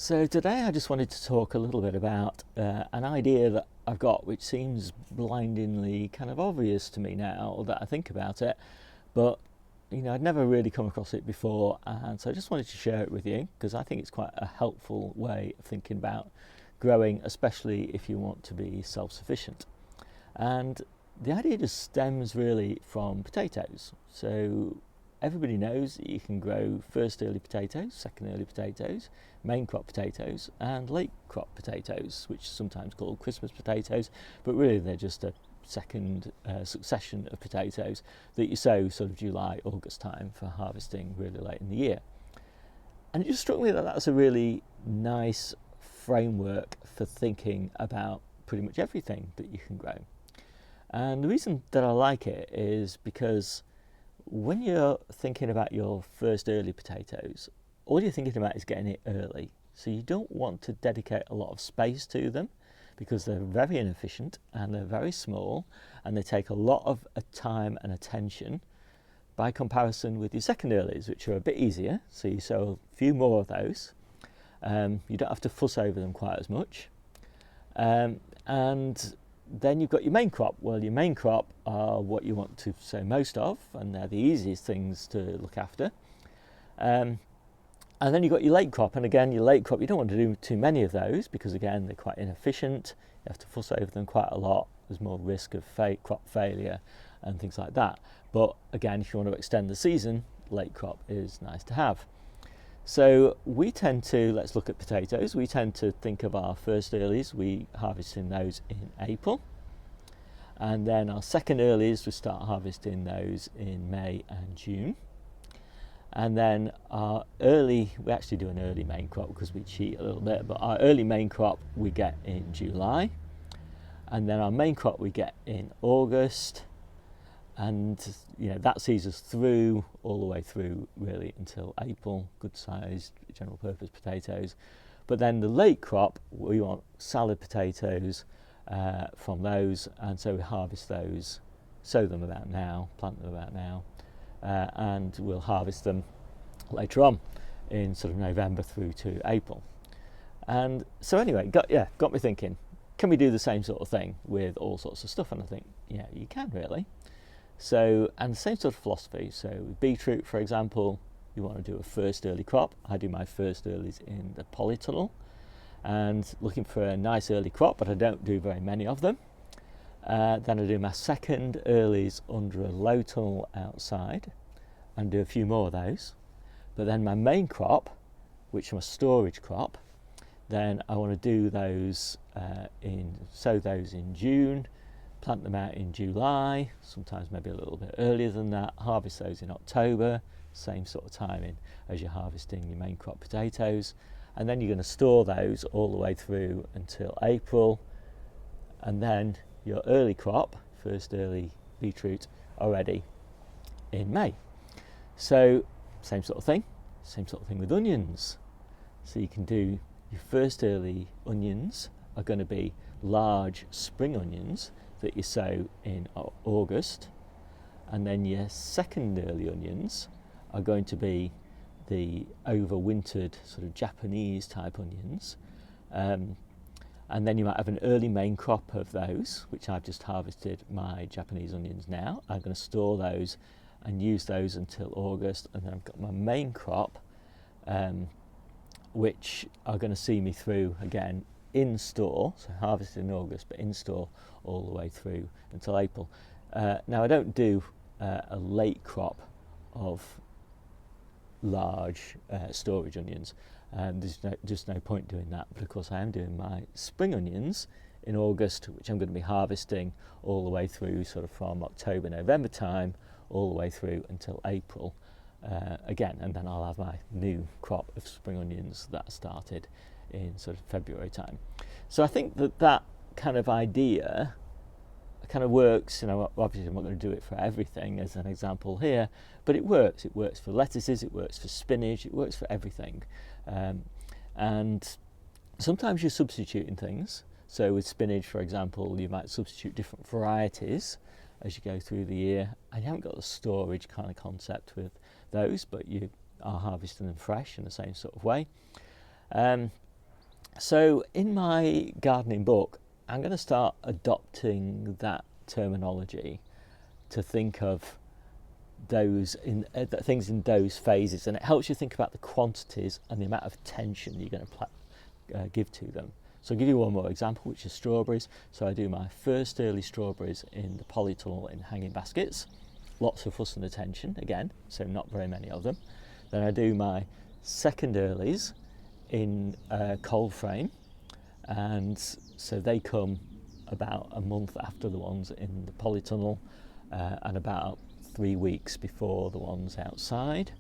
So today I just wanted to talk a little bit about an idea that I've got, which seems blindingly kind of obvious to me now that I think about it, but I'd never really come across it before, and so I just wanted to share it with you because I think it's quite a helpful way of thinking about growing, especially if you want to be self-sufficient. And the idea just stems really from potatoes. So everybody knows that you can grow first early potatoes, second early potatoes, main crop potatoes and late crop potatoes, which are sometimes called Christmas potatoes, but really they're just a second succession of potatoes that you sow sort of July, August time for harvesting really late in the year. And it just struck me that that's a really nice framework for thinking about pretty much everything that you can grow. And the reason that I like it is because when you're thinking about your first early potatoes, all you're thinking about is getting it early. So you don't want to dedicate a lot of space to them because they're very inefficient and they're very small and they take a lot of time and attention by comparison with your second earlies, which are a bit easier. So you sow a few more of those. You don't have to fuss over them quite as much. And then you've got your main crop. Well, your main crop are what you want to sow most of, and they're the easiest things to look after. And then you've got your late crop, and again, your late crop, you don't want to do too many of those because, again, they're quite inefficient. You have to fuss over them quite a lot. There's more risk of crop failure and things like that. But again, if you want to extend the season, late crop is nice to have. So we tend to, let's look at potatoes, we tend to think of our first earlies, we harvesting those in April. And then our second earlies, we start harvesting those in May and June. And then our early, we actually do an early main crop because we cheat a little bit, but our early main crop we get in July. And then our main crop we get in August. And that sees us through all the way through really until April, good sized general purpose potatoes. But then the late crop, we want salad potatoes from those, and so we harvest those, sow them about now, plant them about now, and we'll harvest them later on in sort of November through to April. And so anyway, got me thinking, can we do the same sort of thing with all sorts of stuff? And I think, yeah, you can really. So, and the same sort of philosophy. So with beetroot, for example, you want to do a first early crop. I do my first earlies in the polytunnel and looking for a nice early crop, but I don't do very many of them. Then I do my second earlies under a low tunnel outside and do a few more of those. But then my main crop, which is my storage crop, then I want to do those sow those in June, plant them out in July, sometimes maybe a little bit earlier than that, harvest those in October, same sort of timing as you're harvesting your main crop potatoes, and then you're going to store those all the way through until April, and then your early crop, first early beetroot, are ready in May. So same sort of thing with onions. So you can do your first early onions are going to be large spring onions that you sow in August, and then your second early onions are going to be the overwintered sort of Japanese type onions, and then you might have an early main crop of those, which I've just harvested my Japanese onions now. I'm going to store those and use those until August, and then I've got my main crop, which are going to see me through again in store, so harvested in August, but in store all the way through until April. Now I don't do a late crop of large storage onions, there's just no point doing that, but of course I am doing my spring onions in August, which I'm going to be harvesting all the way through sort of from October, November time, all the way through until April again, and then I'll have my new crop of spring onions that started in sort of February time. So I think that kind of idea kind of works. Obviously I'm not going to do it for everything as an example here, but it works. It works for lettuces, it works for spinach, it works for everything. And sometimes you're substituting things. So with spinach, for example, you might substitute different varieties as you go through the year, and you haven't got the storage kind of concept with those, but you are harvesting them fresh in the same sort of way. So in my gardening book, I'm going to start adopting that terminology to think of those things in those phases, and it helps you think about the quantities and the amount of attention you're going to give to them. So I'll give you one more example, which is strawberries. So I do my first early strawberries in the polytunnel in hanging baskets, lots of fuss and attention again, so not very many of them. Then I do my second earlies in a cold frame, and so they come about a month after the ones in the polytunnel, and about 3 weeks before the ones outside.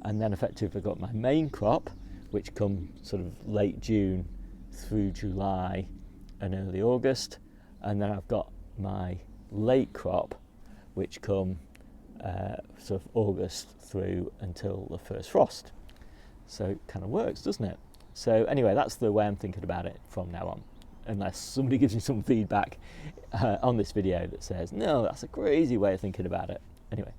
And then effectively I've got my main crop, which come sort of late June through July and early August, and then I've got my late crop, which come sort of August through until the first frost. So it kind of works, doesn't it? So anyway, that's the way I'm thinking about it from now on, unless somebody gives me some feedback on this video that says, no, that's a crazy way of thinking about it. Anyway,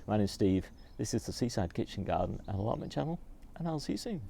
my name's Steve, this is the Seaside Kitchen Garden and Allotment channel, and I'll see you soon.